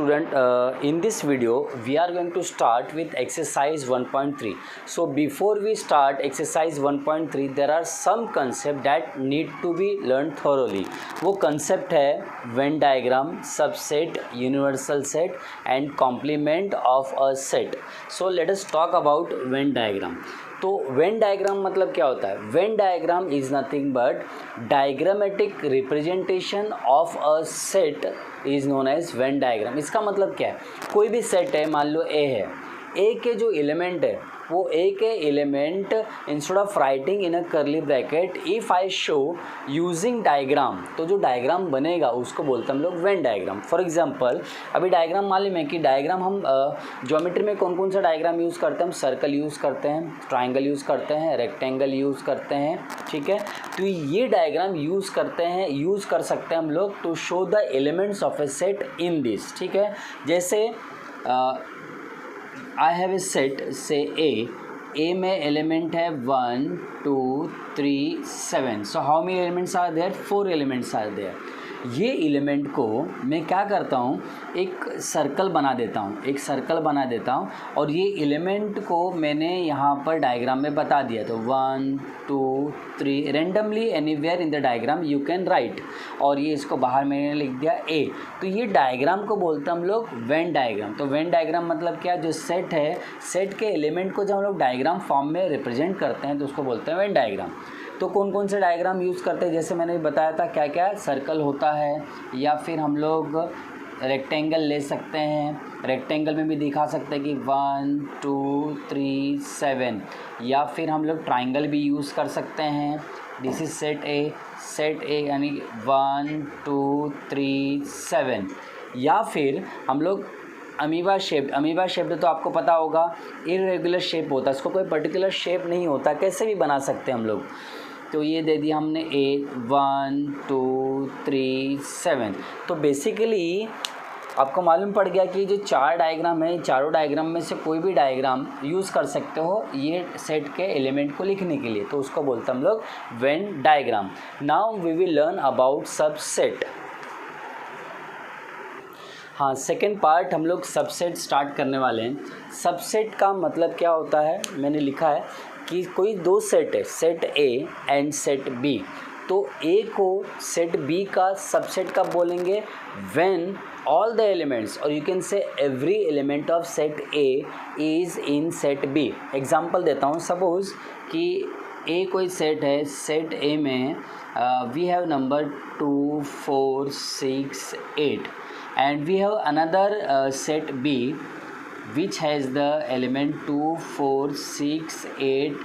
student, in this video we are going to start with exercise 1.3. So before we start exercise 1.3 there are some concept that need to be learned thoroughly. वो concept है Venn diagram, subset, universal set and complement of a set. So let us talk about Venn diagram. तो Venn diagram मतलब क्या होता है? Venn diagram is nothing but diagrammatic representation of a set is known as Venn diagram. इसका मतलब क्या है? कोई भी सेट है, मान लो ए है, ए के जो एलिमेंट है वो ए के element instead of writing in अ करली bracket if I show using diagram, तो जो डायग्राम बनेगा उसको बोलते हैं हम लोग वेन डायग्राम. फॉर एग्जांपल अभी डायग्राम मालूम है कि डायग्राम हम ज्योमेट्री में कौन कौन सा डायग्राम यूज़ करते हैं? हम सर्कल यूज़ करते हैं, ट्राइंगल यूज़ करते हैं, रेक्टेंगल यूज़ करते हैं. ठीक है, तो ये डायग्राम यूज़ कर सकते हैं हम लोग to show the elements of A set in this. ठीक है, जैसे आई हैव ए सेट से ए में एलिमेंट है 1 2 3 7. So how many elements are there? 4 elements are there. ये एलिमेंट को मैं क्या करता हूँ, एक सर्कल बना देता हूँ और ये एलिमेंट को मैंने यहाँ पर डायग्राम में बता दिया. तो 1 2 3 randomly anywhere in the diagram you can write, और ये इसको बाहर मैंने लिख दिया ए. तो ये डायग्राम को बोलते हैं हम लोग वेन डायग्राम. तो वेन डायग्राम मतलब क्या? जो सेट है, सेट के एलिमेंट को जब हम लोग डायग्राम फॉर्म में रिप्रेजेंट करते हैं तो उसको बोलते हैं वेन डायग्राम. तो कौन कौन से डायग्राम यूज़ करते हैं? जैसे मैंने बताया था क्या क्या सर्कल होता है, या फिर हम लोग रेक्टेंगल ले सकते हैं. रेक्टेंगल में भी दिखा सकते हैं कि 1 2 3 7, या फिर हम लोग ट्राइंगल भी यूज़ कर सकते हैं. दिस इज सेट ए यानी 1 2 3 7. या फिर हम लोग अमीबा शेप्ड तो आपको पता होगा इरेगुलर शेप होता है, इसको कोई पर्टिकुलर शेप नहीं होता, कैसे भी बना सकते हैं हम लोग. तो ये दे दिया हमने 1 2 3 7. तो बेसिकली आपको मालूम पड़ गया कि जो 4 डायग्राम है, चारों डायग्राम में से कोई भी डायग्राम यूज़ कर सकते हो ये सेट के एलिमेंट को लिखने के लिए, तो उसको बोलते हैं हम लोग Venn diagram. Now we will learn about subset. हाँ, सेकेंड पार्ट हम लोग सबसेट स्टार्ट करने वाले हैं. सबसेट का मतलब क्या होता है? मैंने लिखा है कि कोई दो सेट है, set A and set B. तो ए को सेट बी का सबसेट कब बोलेंगे? व्हेन ऑल द एलिमेंट्स, और you can say every element of set A is in set B. Example देता हूँ. सपोज़ कि ए कोई सेट है, सेट ए में we have number 2 4 6 8 and we have another set B which has the element 2 4 6 8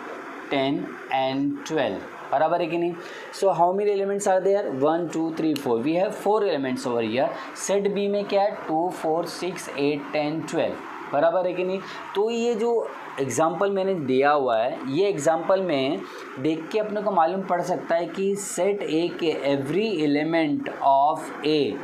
10 and 12. बराबर है कि नहीं? So how many elements are there? 1 2 3 4. We have 4 elements over here. Set B में क्या है? 2 4 6 8 10 12. बराबर है कि नहीं? तो ये जो एग्ज़ाम्पल मैंने दिया हुआ है, ये एग्ज़ाम्पल में देख के अपने को मालूम पड़ सकता है कि सेट ए के every element of A,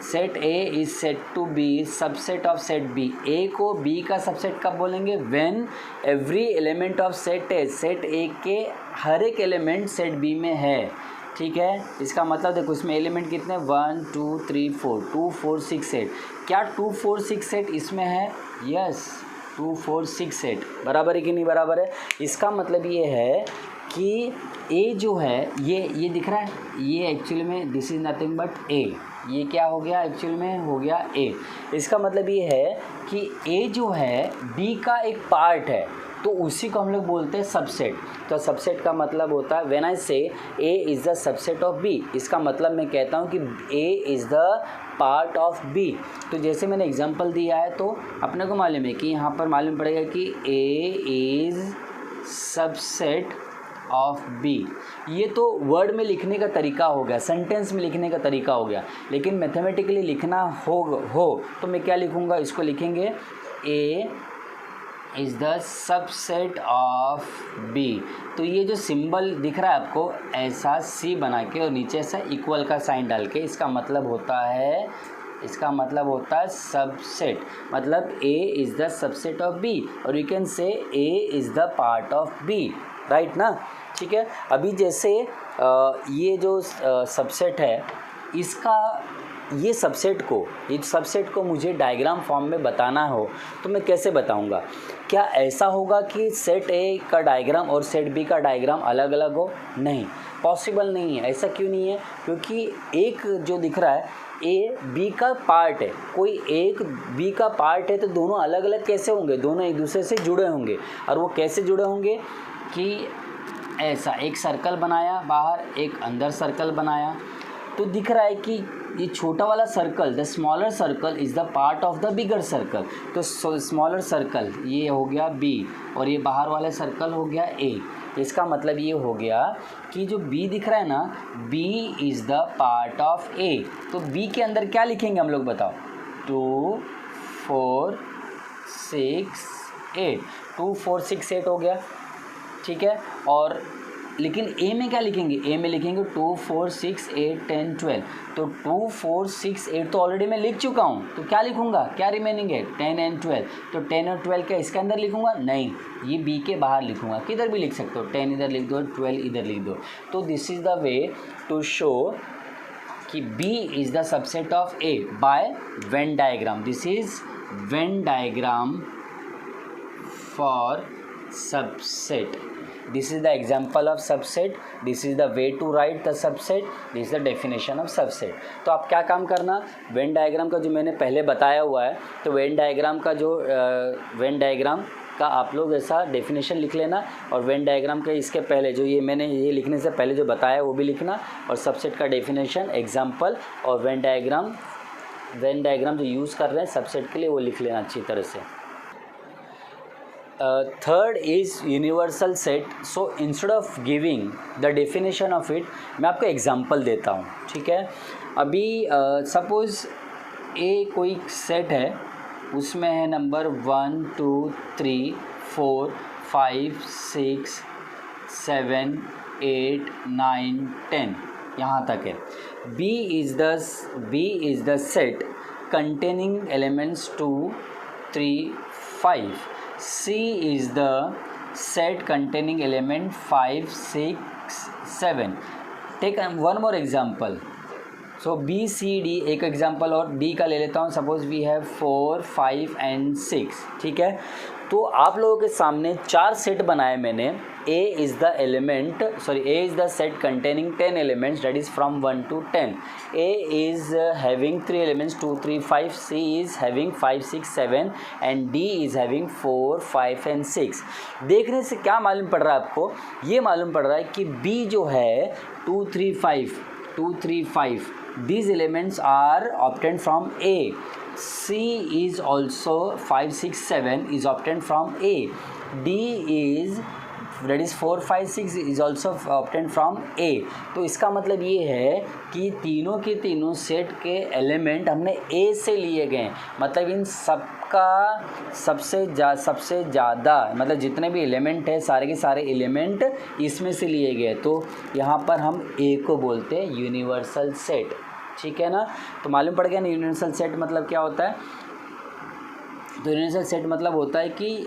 set A is set to be subset of set B. A को बी का सबसेट कब बोलेंगे? When every element of set A, set A के हर एक एलिमेंट सेट बी में है. ठीक है, इसका मतलब देखो इसमें एलिमेंट कितने? 1 2 3 4 2 4 6 8. क्या 2 4 6 8 इसमें है? यस, 2 4 6 8. बराबर है कि नहीं? बराबर है. इसका मतलब ये है कि ए जो है ये दिख रहा है, ये एक्चुअली में दिस इज़ नथिंग बट ए. ये क्या हो गया? एक्चुअल में हो गया ए. इसका मतलब ये है कि ए जो है बी का एक पार्ट है, तो उसी को हम लोग बोलते हैं सबसेट. तो सबसेट का मतलब होता है when I say A is the subset of B. इसका मतलब मैं कहता हूँ कि A is the part of B. तो जैसे मैंने एग्जांपल दिया है तो अपने को मालूम है कि यहाँ पर मालूम पड़ेगा कि A is subset of B. ये तो वर्ड में लिखने का तरीका हो गया, सेंटेंस में लिखने का तरीका हो गया, लेकिन मैथमेटिकली लिखना हो तो मैं क्या लिखूँगा? इसको लिखेंगे A is the subset of B. तो ये जो सिंबल दिख रहा है आपको ऐसा सी बना के और नीचे ऐसा इक्वल का साइन डाल के, इसका मतलब होता है सबसेट. मतलब A is the subset of B, और you can say A is the part of B. Right ना? ठीक है. अभी जैसे ये जो सबसेट है इसका ये सबसेट को मुझे डायग्राम फॉर्म में बताना हो तो मैं कैसे बताऊंगा? क्या ऐसा होगा कि सेट ए का डायग्राम और सेट बी का डायग्राम अलग अलग हो? नहीं, पॉसिबल नहीं है। ऐसा क्यों नहीं है? क्योंकि एक जो दिख रहा है ए बी का पार्ट है, कोई एक बी का पार्ट है, तो दोनों अलग अलग कैसे होंगे? दोनों एक दूसरे से जुड़े होंगे। और वो कैसे जुड़े होंगे कि ऐसा एक सर्कल बनाया बाहर, एक अंदर सर्कल बनाया, तो दिख रहा है कि ये छोटा वाला circle, the smaller circle is the part of the bigger circle. तो स्मॉलर सर्कल ये हो गया बी और ये बाहर वाला सर्कल हो गया ए। इसका मतलब ये हो गया कि जो बी दिख रहा है ना, B is the part of A. तो बी के अंदर क्या लिखेंगे हम लोग बताओ? 2 4 6 8, 2 4 6 8 हो गया, ठीक है। और लेकिन ए में क्या लिखेंगे? ए में लिखेंगे 2 4 6 8 10 12। तो 2 4 6 8 तो ऑलरेडी मैं लिख चुका हूँ, तो क्या लिखूँगा? क्या रिमेनिंग है? 10 एंड 12। तो 10 और 12 क्या इसके अंदर लिखूँगा? नहीं, ये बी के बाहर लिखूँगा। किधर भी लिख सकते हो, 10 इधर लिख दो, 12 इधर लिख दो। तो this is the way to show कि B is the subset of A by Venn diagram. This is Venn diagram for subset. This is the example of subset. This is the way to write the subset. This is the definition of subset. तो आप क्या काम करना, Venn diagram का जो मैंने पहले बताया हुआ है, तो वेन डायग्राम का आप लोग ऐसा डेफिनेशन लिख लेना, और वेन डायग्राम के इसके पहले जो ये मैंने ये लिखने से पहले जो बताया वो भी लिखना, और सबसेट का डेफिनेशन, एग्जाम्पल और वेन डायग्राम जो यूज़ कर रहे हैं सबसेट के लिए वो लिख लेना अच्छी तरह से. Third is universal set. So instead of giving the definition of it, मैं आपको एग्जांपल देता हूँ, ठीक है. अभी सपोज़ ए कोई सेट है, उसमें है नंबर 1 2 3 4 5 6 7 8 9 10 यहाँ तक है. B is the set containing elements 2 3 5. C is the set containing element 5 6 7. Take one more example. So B C D एक एग्जाम्पल और D का ले लेता हूँ. सपोज वी हैव 4 5 एंड 6, ठीक है. तो आप लोगों के सामने 4 सेट बनाए मैंने. A is the set containing 10 elements, that is from 1 to 10. A is having 3 elements 2 3 5. C is having 5 6 7 and D is having 4 5 and 6. देखने से क्या मालूम पड़ रहा है आपको? ये मालूम पड़ रहा है कि B जो है 2 3 5, these elements are obtained from A. C is also 5 6 7 is obtained from A. D is that is 4 5 6 is also obtained from A. तो इसका मतलब ये है कि तीनों के तीनों सेट के एलिमेंट हमने A से लिए गए. मतलब इन सबका सबसे ज़्यादा मतलब जितने भी एलिमेंट है सारे के सारे एलिमेंट इसमें से लिए गए. तो यहाँ पर हम A को बोलते हैं यूनिवर्सल सेट, ठीक है ना. तो मालूम पड़ गया ना यूनिवर्सल सेट मतलब क्या होता है. तो यूनिवर्सल सेट मतलब होता है कि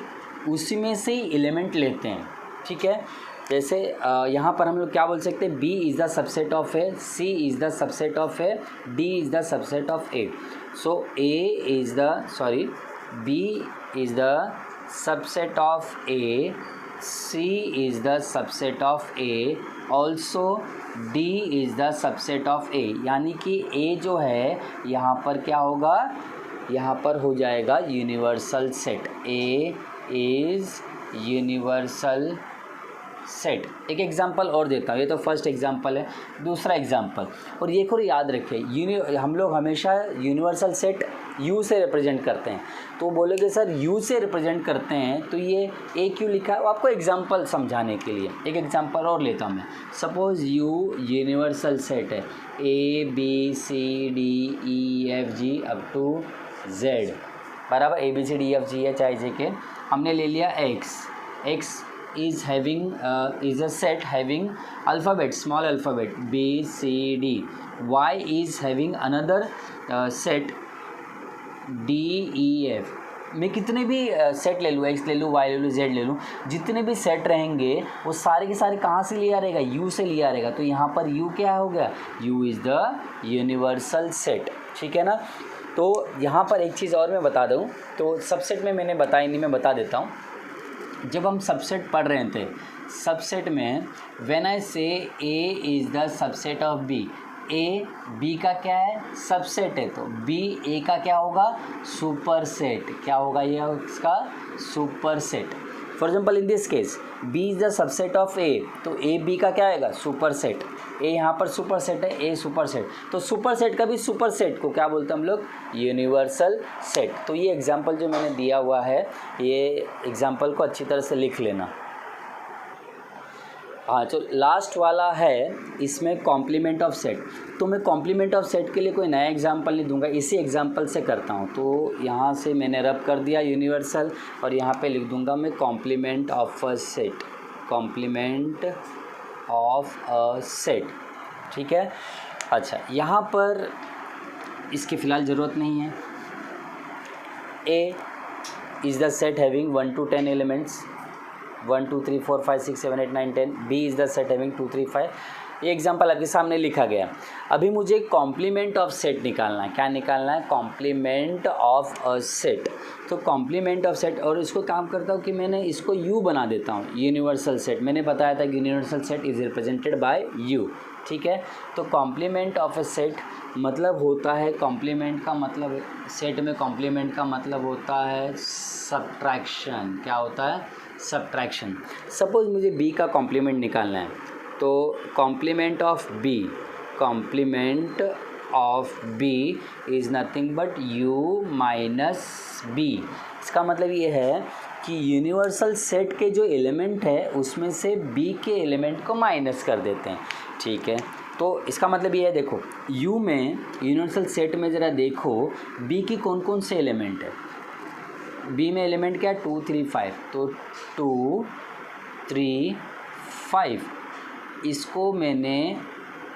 उसी में से ही एलिमेंट लेते हैं, ठीक है. जैसे यहाँ पर हम लोग क्या बोल सकते हैं, B is the subset of A, C is the subset of A, D is the subset of A. So B is the subset of A, C is the subset of A, also D is the subset of A. यानी कि A जो है यहाँ पर क्या होगा, यहाँ पर हो जाएगा universal set. A is universal set. एक एग्जांपल और देता हूँ. ये तो फर्स्ट एग्जांपल है. दूसरा एग्जांपल, और ये खुद याद रखें, हम लोग हमेशा यूनिवर्सल सेट U से रिप्रेजेंट करते हैं. तो बोलोगे सर U से रिप्रेजेंट करते हैं तो ये A क्यों लिखा है? आपको एग्जांपल समझाने के लिए एक एग्जांपल और लेता हूँ मैं. सपोज़ U यूनिवर्सल सेट है, A B C D E F G up to Z बराबर. A B C D E F G H I J K. हमने ले लिया X is a set having alphabet, small alphabet B C D. Y is having another set D E F. मैं कितने भी set ले लूँ, X ले लूँ, Y ले लूँ, Z ले लूँ, जितने भी सेट रहेंगे वो सारे के सारे कहाँ से लिया रहेगा, U से लिया रहेगा. तो यहाँ पर U क्या हो गया, U is the universal set. ठीक है ना। तो यहाँ पर एक चीज़ और मैं बता दूँ, तो सबसेट में मैंने बताई नहीं, मैं बता देता हूँ। जब हम सबसेट पढ़ रहे थे, सबसेट में when I say A is the subset of B, A B का क्या है, सबसेट है, तो बी ए का क्या होगा, सुपरसेट। क्या होगा ये इसका, superset. For example in this case B is the subset of A, तो ए बी का क्या आएगा, सुपरसेट। ए यहाँ पर सुपरसेट है, ए सुपरसेट, तो सुपरसेट का भी सुपरसेट को क्या बोलते हैं हम लोग, यूनिवर्सल सेट। तो ये एग्जांपल जो मैंने दिया हुआ है, ये एग्जांपल को अच्छी तरह से लिख लेना। हाँ, तो लास्ट वाला है इसमें कॉम्प्लीमेंट ऑफ सेट। तो मैं कॉम्प्लीमेंट ऑफ सेट के लिए कोई नया एग्जांपल नहीं दूंगा, इसी एग्जांपल से करता हूँ। तो यहाँ से मैंने रब कर दिया यूनिवर्सल, और यहाँ पे लिख दूंगा मैं complement of a set, complement of a set. ठीक है। अच्छा, यहाँ पर इसकी फ़िलहाल ज़रूरत नहीं है। ए is the set having 1 to 10 elements, 1 2 3 4 5 6 7 8 9 10। B is the set having 2 3 5। ये एग्जांपल आपके सामने लिखा गया। अभी मुझे कॉम्प्लीमेंट ऑफ सेट निकालना है। क्या निकालना है, कॉम्प्लीमेंट ऑफ अ सेट। तो कॉम्प्लीमेंट ऑफ सेट, और इसको काम करता हूँ कि मैंने इसको यू बना देता हूँ, यूनिवर्सल सेट। मैंने बताया था कि universal set is represented by you. ठीक है। तो कॉम्प्लीमेंट ऑफ अ सेट मतलब होता है, कॉम्प्लीमेंट का मतलब, सेट में कॉम्प्लीमेंट का मतलब होता है सब्ट्रैक्शन। क्या होता है, सब्ट्रैक्शन। सपोज मुझे बी का कॉम्प्लीमेंट निकालना है, तो complement of B, complement of B is nothing but U minus B. इसका मतलब ये है कि यूनिवर्सल सेट के जो एलिमेंट है उसमें से बी के एलिमेंट को माइनस कर देते हैं। ठीक है। तो इसका मतलब ये है, देखो यू में, यूनिवर्सल सेट में ज़रा देखो बी की कौन कौन से एलिमेंट है। बी में एलिमेंट क्या है, 2 3 5, तो 2 3 5 इसको मैंने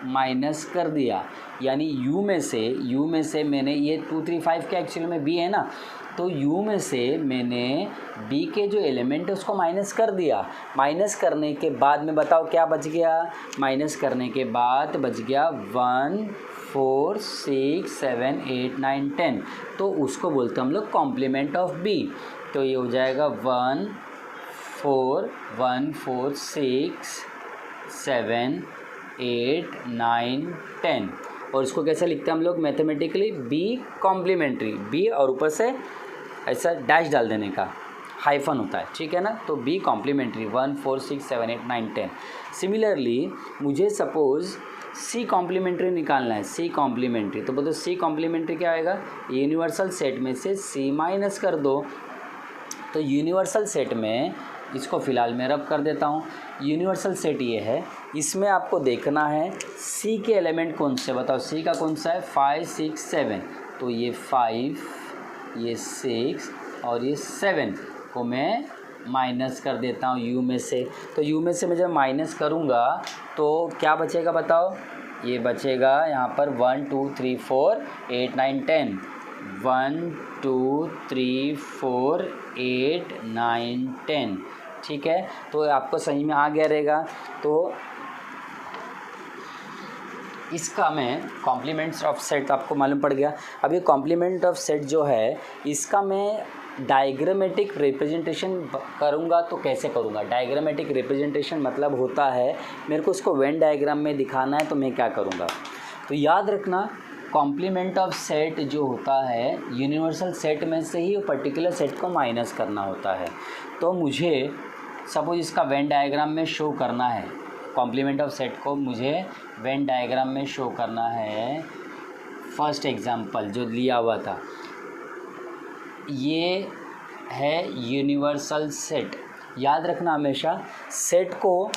माइनस कर दिया, यानी यू में से मैंने ये 2 3 5 के एक्चुअल में बी है ना, तो यू में से मैंने बी के जो एलिमेंट है उसको माइनस कर दिया। माइनस करने के बाद में बताओ क्या बच गया, माइनस करने के बाद बच गया 1 4 6 7 8 9 10, तो उसको बोलते हैं हम लोग कॉम्प्लीमेंट ऑफ बी। तो ये हो जाएगा 1 4 6 7 8 9 10, और इसको कैसे लिखते हैं हम लोग मैथमेटिकली, बी कॉम्प्लीमेंट्री, बी और ऊपर से ऐसा डैश डाल देने का, हाइफन होता है। ठीक है ना। तो बी कॉम्प्लीमेंट्री 1 4 6 7 8 9 10। सिमिलरली मुझे सपोज़ सी कॉम्प्लीमेंट्री निकालना है, सी कॉम्प्लीमेंट्री, तो बोलो सी कॉम्प्लीमेंट्री क्या आएगा, यूनिवर्सल सेट में से सी माइनस कर दो। तो यूनिवर्सल सेट में इसको फ़िलहाल मैं रब कर देता हूँ। यूनिवर्सल सेट ये है, इसमें आपको देखना है सी के एलिमेंट कौन से, बताओ सी का कौन सा है, 5 6 7, तो ये 5, ये 6 और ये 7 को मैं माइनस कर देता हूँ यू में से। तो यू में से मैं जब माइनस करूँगा तो क्या बचेगा बताओ, ये बचेगा यहाँ पर 1 2 3 4 8 9 10, 1 2 3 4 8 9 10। ठीक है। तो आपको सही में आ गया रहेगा। तो इसका मैं कॉम्प्लीमेंट्स ऑफ सेट आपको मालूम पड़ गया। अब ये कॉम्प्लीमेंट ऑफ सेट जो है इसका मैं डायग्रामेटिक रिप्रेजेंटेशन करूँगा, तो कैसे करूँगा। डायग्रामेटिक रिप्रेजेंटेशन मतलब होता है मेरे को इसको वेन डायग्राम में दिखाना है, तो मैं क्या करूँगा, तो याद रखना कॉम्प्लीमेंट ऑफ सेट जो होता है यूनिवर्सल सेट में से ही पर्टिकुलर सेट को माइनस करना होता है। तो मुझे सपोज इसका वेन डायग्राम में शो करना है, कॉम्प्लीमेंट ऑफ सेट को मुझे वेन डायग्राम में शो करना है। फर्स्ट एग्जांपल जो लिया हुआ था ये है यूनिवर्सल सेट। याद रखना हमेशा सेट को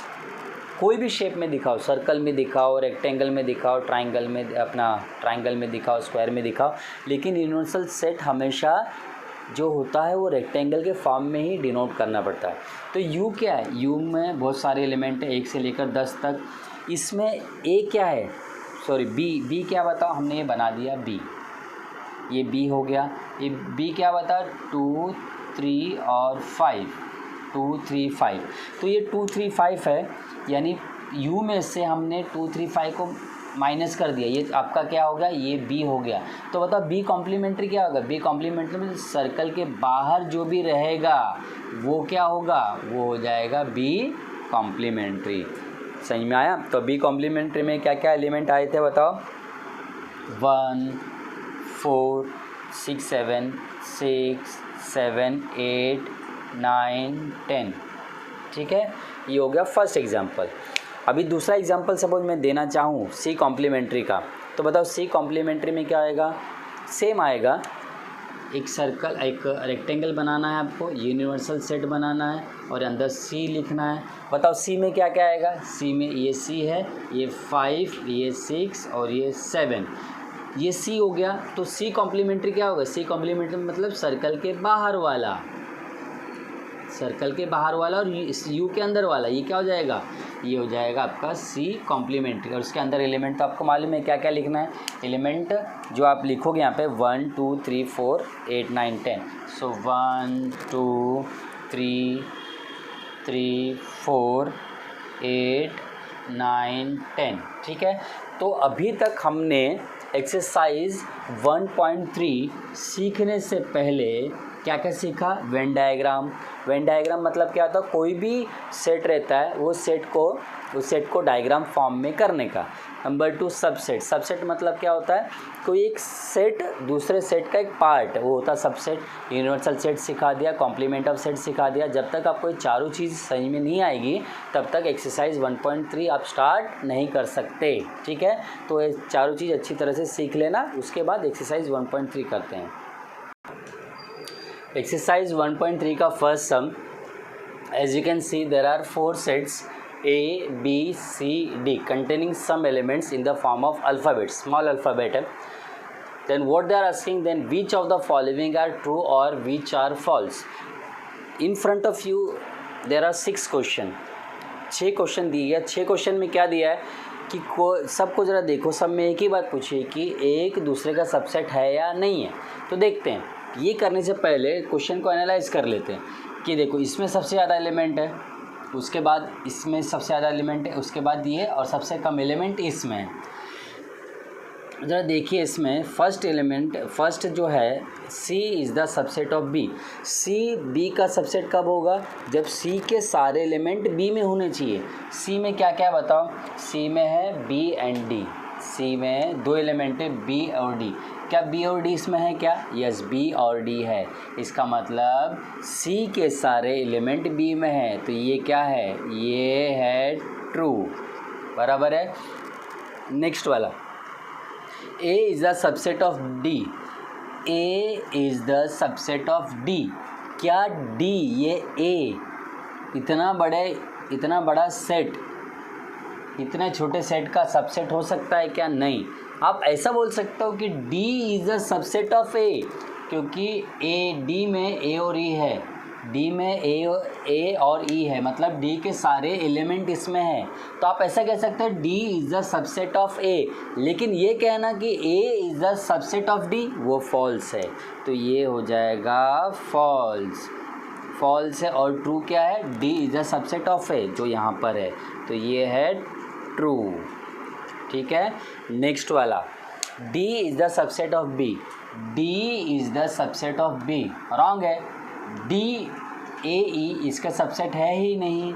कोई भी शेप में दिखाओ, सर्कल में दिखाओ, रेक्टेंगल में दिखाओ, ट्राइंगल में, अपना ट्राइंगल में दिखाओ, स्क्वायर में दिखाओ, लेकिन यूनिवर्सल सेट हमेशा जो होता है वो रेक्टेंगल के फॉर्म में ही डिनोट करना पड़ता है। तो यू क्या है, यू में बहुत सारे एलिमेंट है 1 से लेकर 10 तक। इसमें ए क्या है, सॉरी बी क्या बताओ, हमने ये बना दिया बी, ये बी हो गया। ये बी क्या बता, 2 3 और 5, 2 3 5। तो ये 2 3 5 है, यानी यू में से हमने 2 3 5 को माइनस कर दिया, ये आपका क्या हो गया, ये बी हो गया। तो बताओ बी कॉम्प्लीमेंट्री क्या होगा, बी कॉम्प्लीमेंट्री में सर्कल के बाहर जो भी रहेगा वो क्या होगा, वो हो जाएगा बी कॉम्प्लीमेंट्री। सही में आया। तो बी कॉम्प्लीमेंट्री में क्या क्या एलिमेंट आए थे बताओ, 1 4 6 7 6 7 8 9 10। ठीक है, ये हो गया फर्स्ट एग्जाम्पल। अभी दूसरा एग्जाम्पल सपोज मैं देना चाहूँ सी कॉम्प्लीमेंट्री का, तो बताओ सी कॉम्प्लीमेंट्री में क्या आएगा, सेम आएगा। एक सर्कल, एक रेक्टेंगल बनाना है आपको, यूनिवर्सल सेट बनाना है और अंदर सी लिखना है। बताओ सी में क्या क्या आएगा, सी में ये सी है, ये 5, ये 6 और ये 7, ये सी हो गया। तो सी कॉम्प्लीमेंट्री क्या होगा, सी कॉम्प्लीमेंट्री मतलब सर्कल के बाहर वाला, सर्कल के बाहर वाला और यू के अंदर वाला, ये क्या हो जाएगा, ये हो जाएगा आपका सी कॉम्प्लीमेंट्री। और उसके अंदर एलिमेंट तो आपको मालूम है क्या क्या लिखना है, एलिमेंट जो आप लिखोगे यहाँ पे 1 2 3 4 8 9 10। सो 1 2 3 3 4 8 9 10। ठीक है, तो अभी तक हमने एक्सरसाइज 1.3 सीखने से पहले क्या क्या सीखा, वेन डायग्राम। वेन डायग्राम मतलब क्या होता है, कोई भी सेट रहता है वो उस सेट को डायग्राम फॉर्म में करने का। Number 2 subset. सबसेट मतलब क्या होता है, कोई एक सेट दूसरे सेट का एक पार्ट, वो होता है सबसेट। यूनिवर्सल सेट सिखा दिया, कॉम्प्लीमेंट ऑफ सेट सिखा दिया। जब तक आपको ये चारों चीज़ सही में नहीं आएगी तब तक एक्सरसाइज 1.3 आप स्टार्ट नहीं कर सकते। ठीक है, तो ये चारों चीज़ अच्छी तरह से सीख लेना, उसके बाद एक्सरसाइज 1.3 करते हैं। एक्सरसाइज 1.3 का first sum, as you can see there are 4 sets A, B, C, D containing some elements in the form of alphabet, small alphabet. Then what they are asking, then which of the following are true or which are false. In front of you there are 6 question, 6 question दिए गए। 6 question में क्या दिया है कि सबको ज़रा देखो, सब में एक ही बात पूछी कि एक दूसरे का सबसेट है या नहीं है। तो देखते हैं, ये करने से पहले क्वेश्चन को एनालाइज कर लेते हैं कि देखो इसमें सबसे ज़्यादा एलिमेंट है, उसके बाद इसमें सबसे ज़्यादा एलिमेंट है, उसके बाद ये और सबसे कम एलिमेंट इसमें है। ज़रा देखिए इसमें फर्स्ट एलिमेंट, फर्स्ट जो है C is the subset of B। C B का सबसेट कब होगा, जब C के सारे एलिमेंट B में होने चाहिए। C में क्या क्या बताओ, C में है B एंड D, C में 2 एलिमेंट है B और D। क्या B और D इसमें है क्या, यस B और D है। इसका मतलब C के सारे एलिमेंट B में है, तो ये क्या है, ये है ट्रू, बराबर है। नेक्स्ट वाला, A is the subset of D, A is the subset of D। क्या D, ये A इतना बड़ा सेट, इतने छोटे सेट का सबसेट हो सकता है क्या, नहीं। आप ऐसा बोल सकते हो कि D is the subset of A, क्योंकि D में A और E है, D में A और E है, मतलब D के सारे एलिमेंट इसमें हैं। तो आप ऐसा कह सकते हो D is the subset of A, लेकिन ये कहना कि A is the subset of D वो फॉल्स है, तो ये हो जाएगा फॉल्स, फॉल्स है। और ट्रू क्या है, D is the subset of A जो यहाँ पर है, तो ये है ट्रू। ठीक है, नेक्स्ट वाला, D is the subset of B, D is the subset of B, wrong है। D A E इसका सबसेट है ही नहीं,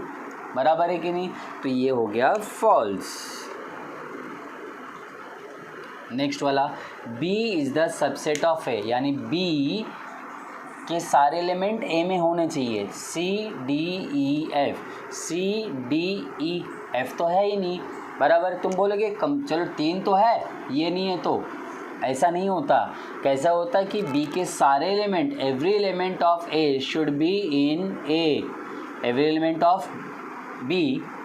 बराबर है कि नहीं, तो ये हो गया फॉल्स। नेक्स्ट वाला, B is the subset of A, यानी B के सारे एलिमेंट A में होने चाहिए। C D E F, C D E F तो है ही नहीं, बराबर। तुम बोलोगे कम, चलो 3 तो है, ये नहीं है, तो ऐसा नहीं होता। कैसा होता है कि B के सारे element, every element of A should be in A, every element of B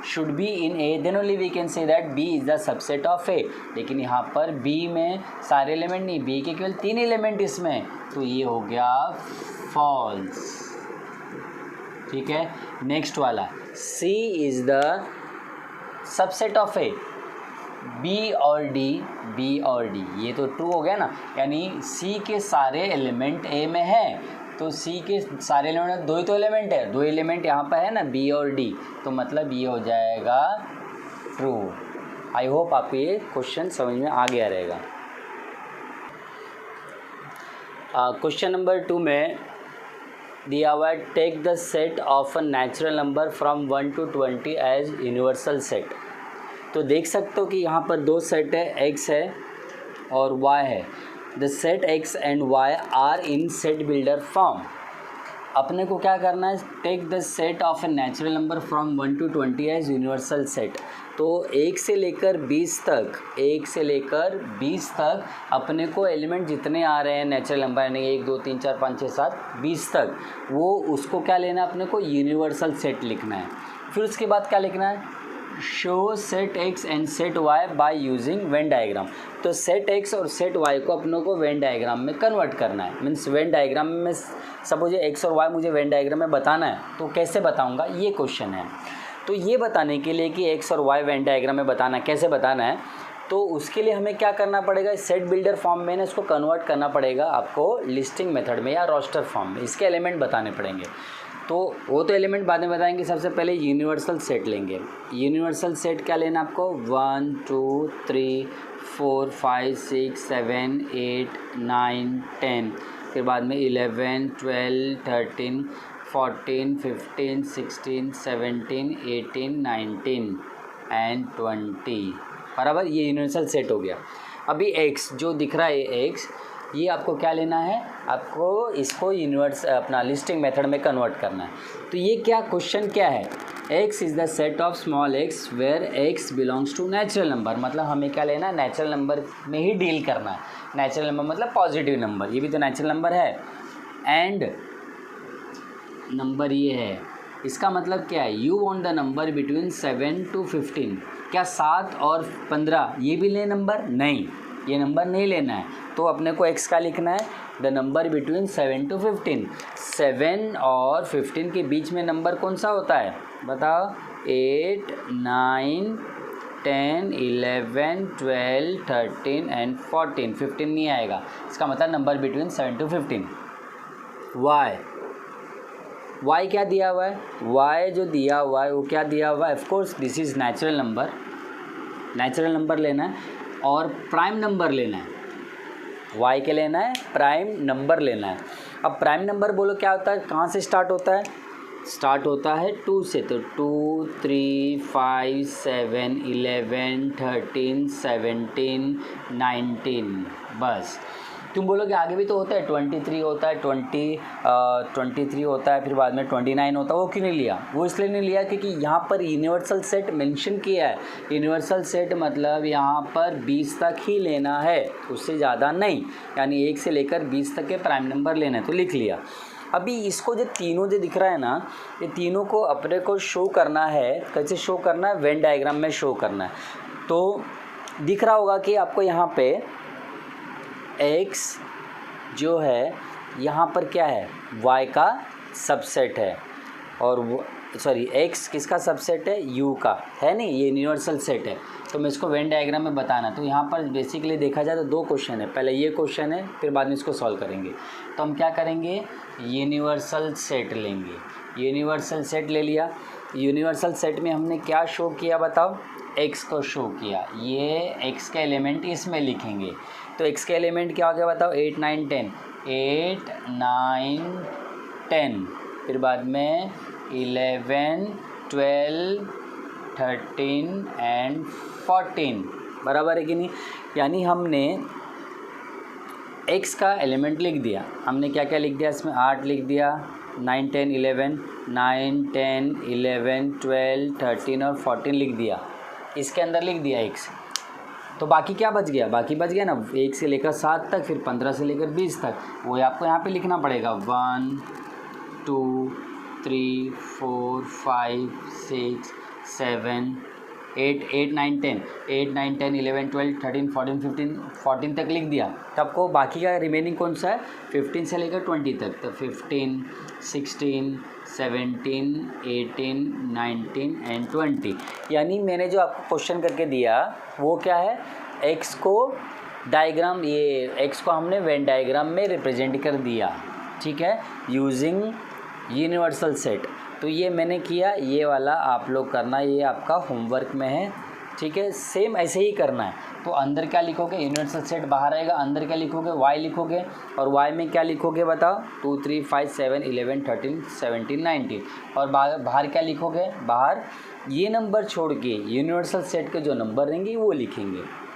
should be in A, then only we can say that B is the subset of A। लेकिन यहाँ पर B में सारे element नहीं, B के केवल 3 element इसमें, तो ये हो गया फॉल्स। ठीक है, नेक्स्ट वाला, C is the subset of A, B और D, ये तो ट्रू हो गया ना, यानी C के सारे एलिमेंट A में है, तो C के सारे एलिमेंट, 2 ही तो एलिमेंट है, 2 एलिमेंट यहाँ पर है ना, B और D, तो मतलब ये हो जाएगा ट्रू। आई होप आपको ये क्वेश्चन समझ में आ गया रहेगा। क्वेश्चन नंबर 2 में दिया हुआ है take the set of a natural number from 1 to 20 as universal set. तो देख सकते हो कि यहाँ पर दो सेट है, x है और y है। The set x and y are in set builder form. अपने को क्या करना है, take the set of a natural number from 1 to 20 as universal set. तो 1 से लेकर 20 तक अपने को एलिमेंट जितने आ रहे हैं नेचुरल नंबर, यानी 1 2 3 4 5 6 7 20 तक, वो उसको क्या लेना है, अपने को यूनिवर्सल सेट लिखना है। फिर उसके बाद क्या लिखना है, show set X and set Y by using Venn diagram. तो सेट एक्स और सेट वाई को अपनों को वेन डायग्राम में कन्वर्ट करना है। मीन्स वेन डायग्राम में सपोज एक्स और वाई मुझे वेन डायग्राम में बताना है, तो कैसे बताऊंगा, ये क्वेश्चन है। तो ये बताने के लिए कि एक्स और वाई वेन डायग्राम में बताना कैसे बताना है, तो उसके लिए हमें क्या करना पड़ेगा, सेट बिल्डर फॉर्म में ना इसको कन्वर्ट करना पड़ेगा आपको लिस्टिंग मेथड में या रोस्टर फॉर्म में। इसके एलिमेंट बताने पड़ेंगे। तो वो तो एलिमेंट बाद में बताएंगे, सबसे पहले यूनिवर्सल सेट लेंगे। यूनिवर्सल सेट क्या लेना आपको, 1 2 3 4 5 6 7 8 9 10, फिर बाद में 11 12 13 14 15 16 17 18 19 एंड 20, बराबर। ये यूनिवर्सल सेट हो गया। अभी x जो दिख रहा है x, ये आपको क्या लेना है, आपको इसको यूनिवर्स अपना लिस्टिंग मेथड में कन्वर्ट करना है। तो ये क्या क्वेश्चन क्या है, x is the set of small x where x belongs to natural number. मतलब हमें क्या लेना है, नेचुरल नंबर में ही डील करना है। नेचुरल नंबर मतलब पॉजिटिव नंबर, ये भी तो नेचुरल नंबर है। एंड नंबर ये है, इसका मतलब क्या है, you want the number between 7 to 15। क्या 7 और 15 ये भी ले नंबर, नहीं, ये नंबर नहीं लेना है। तो अपने को x का लिखना है, द नंबर बिटवीन 7 to 15। 7 और 15 के बीच में नंबर कौन सा होता है, बताओ, 8 9 10 11 12 13 एंड 14। 15 नहीं आएगा, इसका मतलब नंबर बिटवीन 7 to 15। y क्या दिया हुआ है, y जो दिया हुआ है वो क्या दिया हुआ है, of course this is natural number. Natural number लेना है और प्राइम नंबर लेना है। y के लेना है, प्राइम नंबर लेना है। अब प्राइम नंबर बोलो क्या होता है, कहाँ से स्टार्ट होता है, स्टार्ट होता है 2 से। तो 2 3 5 7 11 13 17 19, बस। तुम बोलोगे आगे भी तो होता है, 23 होता है, 23 होता है, फिर बाद में 29 होता है। वो क्यों नहीं लिया, वो इसलिए नहीं लिया क्योंकि यहाँ पर यूनिवर्सल सेट मेंशन किया है। यूनिवर्सल सेट मतलब यहाँ पर 20 तक ही लेना है, उससे ज़्यादा नहीं, यानी 1 से लेकर 20 तक के प्राइम नंबर लेना है, तो लिख लिया। अभी इसको जो तीनों जो दिख रहा है ना, ये तीनों को अपने को शो करना है। कैसे शो करना है, वेन डायग्राम में शो करना है। तो दिख रहा होगा कि आपको यहाँ पे x जो है यहाँ पर क्या है, y का सबसेट है, और x किसका सबसेट है, u का है, नहीं, ये यूनिवर्सल सेट है। तो मैं इसको वेन डायग्राम में बताना। तो यहाँ पर बेसिकली देखा जाए तो दो क्वेश्चन है, पहले ये क्वेश्चन है, फिर बाद में इसको सॉल्व करेंगे। तो हम क्या करेंगे, यूनिवर्सल सेट लेंगे। यूनिवर्सल सेट ले लिया। यूनिवर्सल सेट में हमने क्या शो किया, बताओ, x को शो किया। ये x के एलिमेंट इसमें लिखेंगे। तो x के एलिमेंट क्या हो गया, बताओ, 8 9 10, 8 9 10, फिर बाद में 11 12 13 एंड 14, बराबर है कि नहीं। यानी हमने x का एलिमेंट लिख दिया। हमने क्या क्या लिख दिया इसमें, 8 लिख दिया, 9 10 11, 9 10 11 12 13 और 14 लिख दिया। इसके अंदर लिख दिया x। तो बाकी क्या बच गया, बाकी बच गया ना 1 से लेकर 7 तक, फिर 15 से लेकर 20 तक। वो आपको यहाँ पे लिखना पड़ेगा, 1 2 3 4 5 6 7 8 8 9 10, 8 9 10 11 12 13 14 15 14 तक लिख दिया। तो आपको बाकी का रिमेनिंग कौन सा है, 15 से लेकर 20 तक। तो 15 16 17 18 19 एंड 20। यानी मैंने जो आपको क्वेश्चन करके दिया वो क्या है, x को डायग्राम, ये x को हमने वेन डायग्राम में रिप्रेजेंट कर दिया, ठीक है, यूजिंग यूनिवर्सल सेट। तो ये मैंने किया, ये वाला आप लोग करना, ये आपका होमवर्क में है, ठीक है, सेम ऐसे ही करना है। तो अंदर क्या लिखोगे, यूनिवर्सल सेट बाहर आएगा, अंदर क्या लिखोगे, y लिखोगे, और y में क्या लिखोगे बताओ, 2 3 5 7 11 13 17 19, और बाहर क्या लिखोगे, बाहर ये नंबर छोड़ के यूनिवर्सल सेट के जो नंबर रहेंगे वो लिखेंगे।